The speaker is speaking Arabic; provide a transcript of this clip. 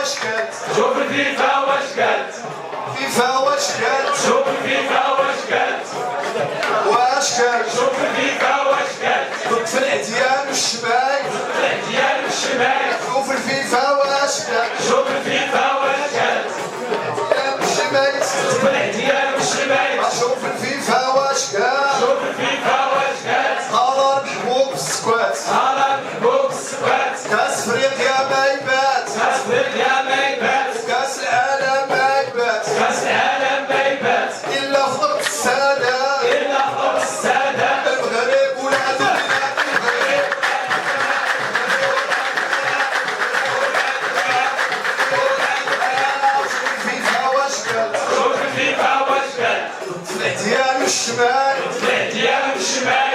واش كانت شوف الفيفا واش قالت فيفا واش كانت شوف الفيفا واش قالت واش كانت شوف الفيفا واش قالت ضد في العديان والشمال العديان والشمال شوف الفيفا واش كانت شوف الفيفا واش قالت الشمال شوف العديان والشمال شوف الفيفا واش كانت شوف الفيفا واش قالت قرار محبوب بالسكوات على محبوب السكوات كاس افريقيا ما يبات كاس افريقيا ما يبات كاس العالم ما يبات كاس العالم ما يبات الا خضر السادة الا خبز السادة المغرب ولاد بلاد المغرب الفيفا واش قالت شوف الفيفا واش قالت في العديان والشمال العديان والشمال